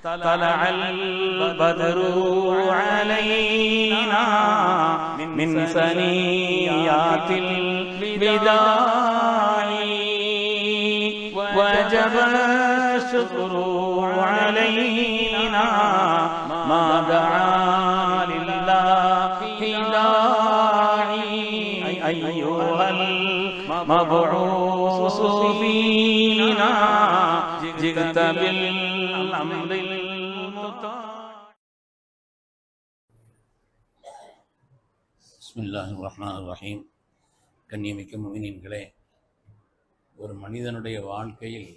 طلع البدر علينا من ثنيات الوداع وجب الشكر علينا ما دعا لله داعي أيها المبعوث فينا جئت بالأمر المطاع. பிஸ்மில்லாஹிர் ரஹ்மானிர் ரஹீம். கண்ணியமிக்க முஃமினீன்களே, ஒரு மனிதனுடைய வாழ்க்கையில்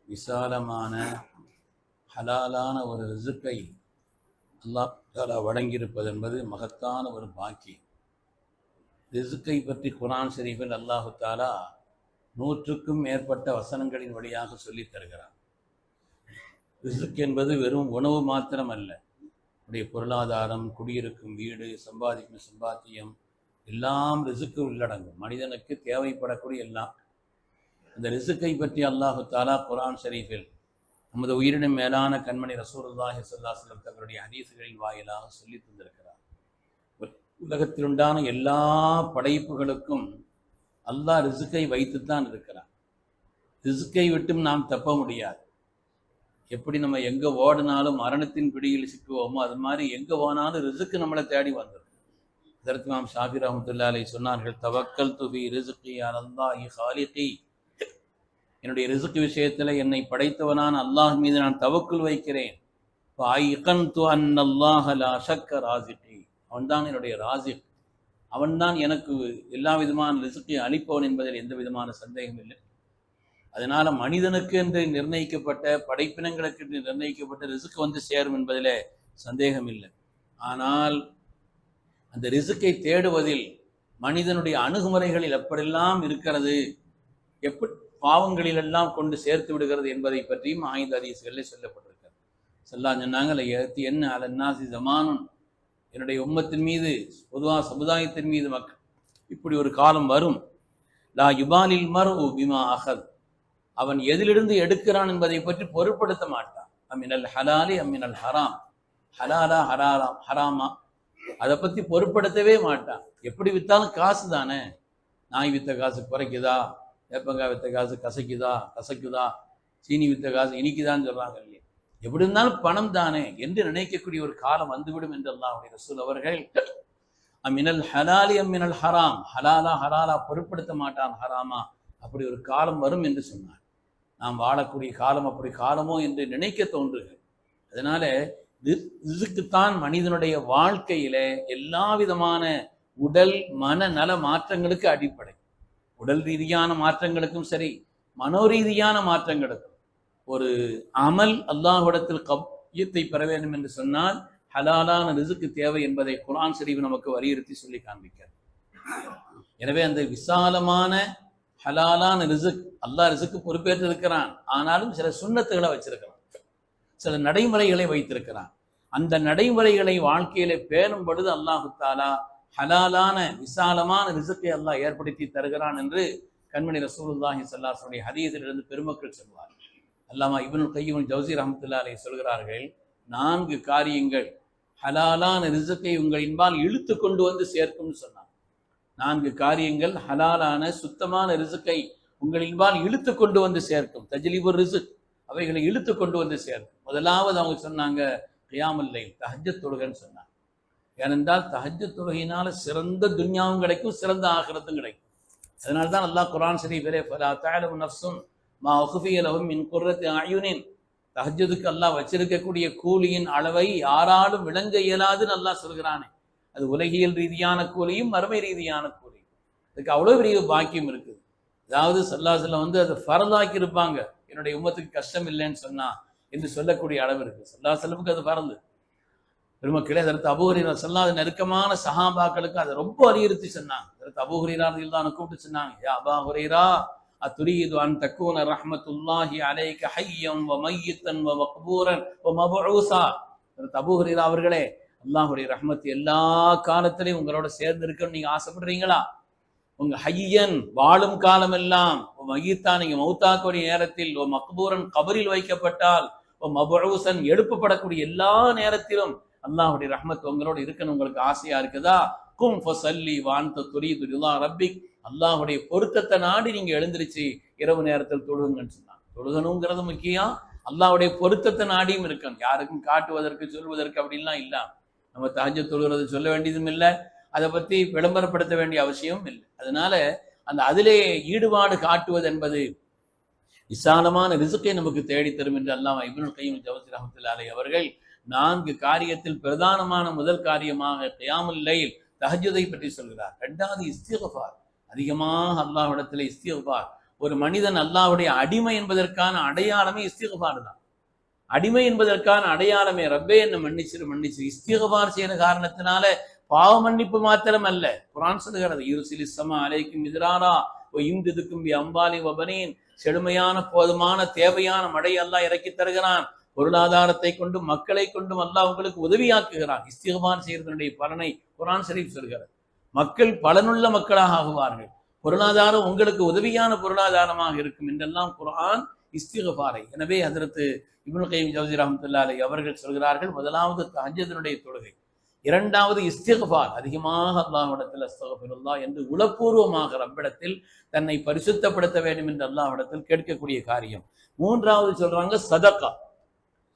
விசாலமான ஹலாலான ஒரு ரிசுக்கை அல்லாஹ் தஆலா வழங்கியிருப்பது என்பது மகத்தான ஒரு பாக்கியம். ரிசுக்கை பற்றி குர்ஆன் ஷரீஃபில் அல்லாஹு தஆலா 100க்கும் மேற்பட்ட வசனங்களின் வழியாக சொல்லித் தருகிறார். ரிசுக் என்பது வெறும் உணவு மாத்திரம் அல்ல. உடைய பொருளாதாரம், குடியிருக்கும் வீடு, சம்பாதிக்கும் சம்பாத்தியம் எல்லாம் ரிசுக்கு உள்ளடங்கும். மனிதனுக்கு தேவைப்படக்கூடிய எல்லாம். அந்த ரிசுக்கை பற்றி அல்லாஹு தஆலா குர்ஆன் ஷரீஃபில் நமது உயிரினும் மேலான கண்மணி ரசூலுல்லாஹி ஸல்லல்லாஹு அலைஹி வஸல்லம் தங்களுடைய ஹதீஸ்களின் வாயிலாக சொல்லி தந்திருக்கிறார். உலகத்தில் உண்டான எல்லா படைப்புகளுக்கும் அல்லாஹ் ரிசுக்கை வைத்துத்தான் இருக்கிறார். ரிசுக்கை விட்டும் நாம் தப்ப முடியாது. எப்படி நம்ம எங்கே ஓடினாலும் மரணத்தின் பிடியில் சிக்குவோமோ அது மாதிரி எங்கே போனாலும் ரிசுக்கு நம்மளை தேடி வந்துடும். அதற்கு இமாம் ஷாஃபி ரஹ்மத்துல்லாஹி அலைஹி சொன்னார்கள், தவக்கல்து ஃபீ ரிஸ்கி அலல்லாஹி ஹாலிகி. என்னுடைய ரிசுக்கு விஷயத்தில் என்னை படைத்தவனான அல்லாஹ் மீது நான் தவக்குல் வைக்கிறேன். ஃபஅய்கன்து அன்னல்லாஹ லா ஷக்க ராஸிகி. அவன்தான் என்னுடைய ராஸிக். அவன்தான் எனக்கு எல்லா விதமான ரிசுக்கை அளிப்பவன் என்பதில் எந்த விதமான சந்தேகம் இல்லை. அதனால மனிதனுக்கு என்று நிர்ணயிக்கப்பட்ட, படைப்பினங்களுக்கு என்று நிர்ணயிக்கப்பட்ட ரிசுக்கு வந்து சேரும் என்பதில் சந்தேகம் இல்லை. ஆனால் அந்த ரிசுக்கை தேடுவதில் மனிதனுடைய அணுகுமுறைகளில் எப்படியெல்லாம் இருக்கிறது, எப்படி பாவங்களிலெல்லாம் கொண்டு சேர்த்து விடுகிறது என்பதை பற்றியும் ஆய்ந்த ஹதீஸ்களில் சொல்லப்பட்டிருக்கிறது. ஸல்லல்லாஹு சொன்னாங்க, ஏத்தி என்ன அலன்னாசி ஜமானுன், என்னுடைய உம்மத்தின் மீது, பொதுவாக சமுதாயத்தின் மீது மக்கள் இப்படி ஒரு காலம் வரும். லா யுபாலில் மர்உ பிமா அஹத், அவன் எதிலிருந்து எடுக்கிறான் என்பதை பற்றி பொருட்படுத்த மாட்டான். அமினல் ஹலாலி அமினல் ஹராம், ஹலாலா ஹராமா, அதை பற்றி பொருட்படுத்தவே மாட்டான். எப்படி விற்றாலும் காசு தானே. நாய் விற்ற காசு குறைக்குதா, வேப்பங்காய் விற்ற காசு கசக்குதா, சீனி விற்ற காசு இனிக்குதான்னு சொல்றாங்க இல்லையா. எப்படி இருந்தாலும் பணம் தானே என்று நினைக்கக்கூடிய ஒரு காலம் வந்துவிடும் என்று அல்லாஹ்வுடைய ரசூல் அவர்கள் அமினல் ஹலாலி அமினல் ஹராம், ஹலாலா பொருட்படுத்த மாட்டான், ஹராமா, அப்படி ஒரு காலம் வரும் என்று சொன்னார். நாம் வாழக்கூடிய காலம் அப்படி காலமோ என்று நினைக்க தோன்றுகிறது. அதனால ரிசுக்குத்தான் மனிதனுடைய வாழ்க்கையில எல்லா விதமான உடல் மன நல மாற்றங்களுக்கு அடிப்படை. உடல் ரீதியான மாற்றங்களுக்கும் சரி, மனோரீதியான மாற்றங்களுக்கும். ஒரு அமல் அல்லாஹ்விடத்தில் கபூலியத்தை பெற வேண்டும் என்று சொன்னால் ஹலாலான ரிசுக்கு தேவை என்பதை குர்ஆன் ஷரீஃப் நமக்கு வலியுறுத்தி சொல்லி காண்பிக்கிறார். எனவே அந்த விசாலமான ஹலாலான ரிசுக், அல்லாஹ் ரிசுக்கு பொறுப்பேற்று இருக்கிறான். ஆனாலும் சில சுன்னத்துகளை வச்சிருக்கிறான், சில நடைமுறைகளை வைத்திருக்கிறான். அந்த நடைமுறைகளை வாழ்க்கையில பேணும் பொழுது அல்லாஹு தஆலா ஹலாலான விசாலமான ரிசுக்கை அல்லாஹ் ஏற்படுத்தி தருகிறான் என்று கண்மணி ரசூலுல்லாஹி ஸல்லல்லாஹு அலைஹி வஸல்லம் ஹதீஸிலிருந்து பெருமக்கள் சொல்வார். அல்லாமா இப்னுல் கய்யிம் ஜௌஸி ரஹ்மத்துல்லாஹி அலைஹி சொல்கிறார்கள், 4 காரியங்கள் ஹலாலான ரிசுக்கை உங்களின்பால் இழுத்து கொண்டு வந்து சேர்க்கும்னு சொன்னார். 4 காரியங்கள் ஹலாலான சுத்தமான ரிசுக்கை உங்களின்பால் இழுத்து கொண்டு வந்து சேர்க்கும். தஜ்லீபுர் ரிசுக், அவைகளை இழுத்து கொண்டு வந்து சேர்க்கும். முதலாவது அவங்க சொன்னாங்க கியாமுல் லைல், தஹஜ்ஜத் தொழுகைன்னு சொன்னாங்க. ஏனென்றால் தஹஜ்ஜத் தொழுகையினால சிறந்த துன்யாவும் கிடைக்கும், சிறந்த ஆகிரத்தும் கிடைக்கும். அதனால்தான் அல்லாஹ் குர்ஆன் ஷரீஃபிலே ஃபலா தஅலமு நஃப்ஸுன் மா உக்ஃபிய லஹும் மின் குர்ரத்தி அயுனின், தஹஜ்ஜுதுக்கு அல்லாஹ் வச்சிருக்கக்கூடிய கூலியின் அளவை யாராலும் விளங்க இயலாதுன்னு அல்லாஹ் சொல்கிறானே. அது உலகியல் ரீதியான கூலியும் மறுமை ரீதியான கூலியும். அதுக்கு அவ்வளோ பெரிய பாக்கியம் இருக்குது. அதாவது ஸல்லல்லாஹு அலைஹி வஸல்லம் அது ஃபர்தாக்கி இருப்பாங்க, என்னுடைய உம்மத்துக்கு கஷ்டம் இல்லைன்னு சொன்னா என்று சொல்லக்கூடிய அளவு இருக்கு. ஸல்லல்லாஹு அலைஹி வஸல்லம் அது ஃபர்து. பெருமக்களே, அதற்கு அபூ ஹுரைரா ஸல்லல்லாஹு நெருக்கமான சஹாபாக்களுக்கு அதை ரொம்ப வலியுறுத்தி சொன்னாங்க. அதற்கு அபூ ஹுரைரா ரலியல்லாஹு அன்ஹு கூப்பிட்டு சொன்னாங்க, யா அபா ஹுரைரா அத்துரீது அன் தக்கூன ரஹ்மத்துல்லாஹி அலைக ஹய்யம் வ மய்யித்தன் வ மக்பூரன் வ மபூஸா. அபூ ஹுரைரா அவர்களே, அல்லாஹ்வுடைய ரஹ்மத் எல்லா காலத்திலையும் உங்களோட சேர்ந்து இருக்கணும்னு நீங்க ஆசைப்படுறீங்களா? உங்க ஹய்யன் வாழும் காலம் எல்லாம், மய்யித்தா நீங்க மௌத்தாக்கூடிய நேரத்தில், மக்பூரன் கபரில் வைக்கப்பட்டால், மபூசன் எழுப்பப்படக்கூடிய எல்லா நேரத்திலும் அல்லாஹ்வுடைய ரஹ்மத் உங்களோட இருக்கணும் உங்களுக்கு ஆசையா இருக்குதா, கும் ஃபஸல்லி வான்த துரீது ரிலா ரப்பிக், அல்லாஹ்வுடைய பொருத்தத்தை நாடி நீங்க எழுந்திருச்சு இரவு நேரத்தில் தொழுகுங்கன்னு சொன்னாங்க. தொழுகணுங்கிறது முக்கியம், அல்லாஹ்வுடைய பொருத்தத்தை நாடியும் இருக்கணும். யாருக்கும் காட்டுவதற்கு சொல்வதற்கு அப்படின்லாம் இல்லை. நம்ம தஹஜ்ஜுத் தொழுகிறது சொல்ல வேண்டியதும் இல்லை, அதை பற்றி விளம்பரப்படுத்த வேண்டிய அவசியமும் இல்லை. அதனால அதிலே ஈடுபாடு காட்டுவது என்பது விசாலமான ரிசுக்கை நமக்கு தேடித்தரும் என்று அல்லாஹ் இப்னுல் கய்யிம் ஜௌஸி ரஹ்மத்துல்லாஹி அலைஹி அவர்கள் 4 காரியத்தில் பிரதானமான முதல் காரியமாக கியாமுல் லைல் தஹஜ்ஜுதை பற்றி சொல்கிறார். 2வது இஸ்திக்ஃபார், அதிகமாக அல்லாஹ்விடத்தில் இஸ்திக்ஃபார். ஒரு மனிதன் அல்லாஹ்வுடைய அடிமை என்பதற்கான அடையாளமே இஸ்திக்ஃபார் தான். அடிமை என்பதற்கான அடையாளமே ரப்பே என்ன மன்னிச்சிரு. இஸ்திக்ஃபார் செய்யற காரணத்தினால பாவ மன்னிப்பு மாத்திரம் அல்ல, குர்ஆன் சொல்கிறது யுர்சிலிஸ் ஸமா அலைக்கும் மித்ராரா வ யும்திதுக்கும் பி அம்வாலி வ பனீன், செழுமையான போதுமான தேவையான மழை அல்லாஹ் இறக்கி தருகிறான். பொருளாதாரத்தை கொண்டு மக்களை கொண்டும் அல்லாஹ் உங்களுக்கு உதவியாக்குகிறான். இஸ்திக்ஃபார் செய்யறதனுடைய பலனை குர்ஆன் ஷரீஃப் சொல்கிறது. மக்கள் பலனுள்ள மக்களாக ஆகுவார்கள், பொருளாதாரம் உங்களுக்கு உதவியான பொருளாதாரமாக இருக்கும் என்றெல்லாம் குர்ஆன் இஸ்திக்ஃபாரை. எனவே ஹஜ்ரத் இப்னுல் கய்யிம் ஜௌஸி ரஹ்மத்துல்லாஹி அலைஹி அவர்கள் சொல்கிறார்கள், முதலாவது தஹஜ்ஜுடைய தொழுகை, 2வது இஸ்திக்ஃபார், அதிகமாக அல்லாஹ்விடத்தில் அஸ்தக்ஃபிருல்லாஹ் என்று உளப்பூர்வமாக ரப்பிடத்தில் தன்னை பரிசுத்தப்படுத்த வேண்டும் என்று அல்லாஹ்விடத்தில் கேட்கக்கூடிய காரியம். 3வது சொல்றாங்க சதக்கா.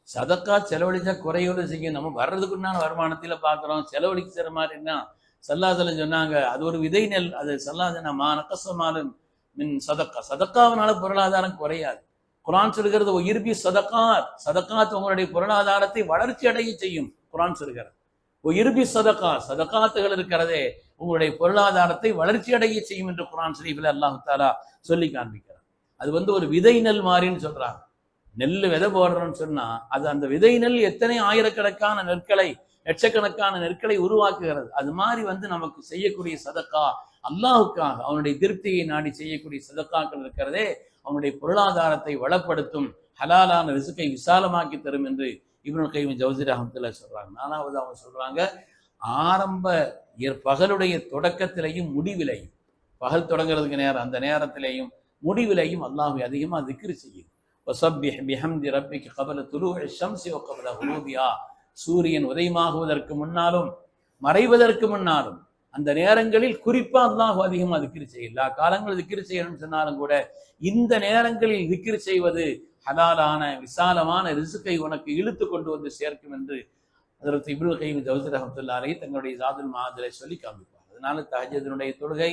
சதக்கா செலவழிச்சா குறையோடு செய்யும். நம்ம வர்றதுக்குண்டான வருமானத்தில பார்க்குறோம், செலவழிக்கிற மாதிரின்னா ஸல்லல்லாஹு சொன்னாங்க அது ஒரு விதை நெல். அது ஸல்லல்லாஹு மா நகஸமாலும் மின் சதக்கா, சதக்காவினால பொருளாதாரம் குறையாது. குர்ஆன் சொல்கிறது ஒயிர்பி சதக்காத், சதக்காத் உங்களுடைய பொருளாதாரத்தை வளர்ச்சி அடைய செய்யும். குர்ஆன் சொல்கிறது ஒயிர்பி சதக்கா, சதக்காத்துகள் இருக்கிறதே உங்களுடைய பொருளாதாரத்தை வளர்ச்சி அடைய செய்யும் என்று குர்ஆன் ஷரீஃபில் அல்லாஹ் தஆலா சொல்லி காண்பிக்கிறார். அது ஒரு விதை நெல் மாதிரின்னு சொல்றாங்க. நெல் விதை போடுறோம்னு சொன்னா அது அந்த விதை நெல் எத்தனை ஆயிரக்கணக்கான நெற்களை, லட்சக்கணக்கான நெற்களை உருவாக்குகிறது. அது மாதிரி நமக்கு செய்யக்கூடிய சதக்கா அல்லாஹுக்காக அவனுடைய திருப்தியை நாடி செய்யக்கூடிய சதக்காக்கள் இருக்கிறதே அவனுடைய பொருளாதாரத்தை வளப்படுத்தும், ஹலாலான ரிசுக்கை விசாலமாக்கி தரும் என்று இப்னுல் கய்யிம் ஜௌஸி ரஹ்மத்துல்லாஹி சொல்றாங்க. 4வது அவங்க சொல்றாங்க, ஆரம்ப பகலுடைய தொடக்கத்திலையும் முடிவிலையும், பகல் தொடங்குறதுக்கு நேரம் அந்த நேரத்திலேயும் முடிவிலையும் அல்லாஹ்வை அதிகமாக திக்ர் செய்யும். வஸப்பிஹ் பிஹம்தி ரப்பிக கபல துலூஇ ஷம்ஸி வ கபல குரூபிஹா, சூரியன் உதயமாகுவதற்கு முன்னாலும் மறைவதற்கு முன்னாலும் அந்த நேரங்களில் குறிப்பா அல்லாஹ் அதிகமாக திக்ர் செய்யும். எல்லா காலங்களும் திக்ர் செய்யணும்னு சொன்னாலும் கூட இந்த நேரங்களில் திக்ர் செய்வது ஹலாலான விசாலமான ரிசுக்கை உனக்கு இழுத்து கொண்டு வந்து சேர்க்கும் என்று ஹஜ்ரத் இப்னுல் கய்யிம் ஜௌஸி ரஹ்மத்துல்லாஹி அலைஹி தங்களுடைய ஜாதுல் மஆதிலே சொல்லி காண்பிப்பார். அதனால தஹஜ்ஜுடைய தொழுகை,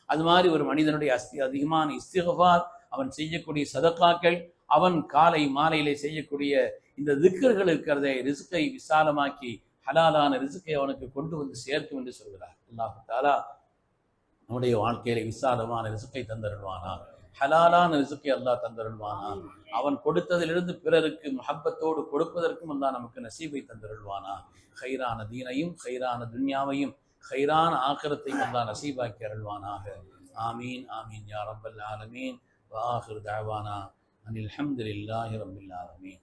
அது மாதிரி ஒரு மனிதனுடைய அதிகமான இஸ்திக்ஃபார், அவன் செய்யக்கூடிய சதக்காக்கள், அவன் காலை மாலையிலே செய்யக்கூடிய இந்த திக்ர்கள் இருக்கிறதே ரிசுக்கை விசாலமாக்கி ஹலாலான ரிசுக்கை அவனுக்கு கொண்டு வந்து சேர்க்கும் என்று சொல்கிறார். அல்லாஹ் தஆலா நம்முடைய வாழ்க்கையில விசாலமான ரிசுக்கை தந்தருள்வானா, ஹலாலான ரிசுக்கை அல்லாஹ் தந்தருள்வானா, அவன் கொடுத்ததிலிருந்து பிறருக்கு முஹப்பத்தோடு கொடுப்பதற்கும் அல்லாஹ் நமக்கு நசீபை தந்தருள்வானா, கைரான தீனையும் கைரான துன்யாவையும் கைரான ஆக்கிரத்தையும் அல்லாஹ் நசீபாக்கி அருள்வானாக. ஆமீன் ஆமீன் யா ரப்பல் ஆலமீன். வ ஆகிரு தஅவானா அனில் ஹம்துலில்லாஹி ரப்பில் ஆலமீன்.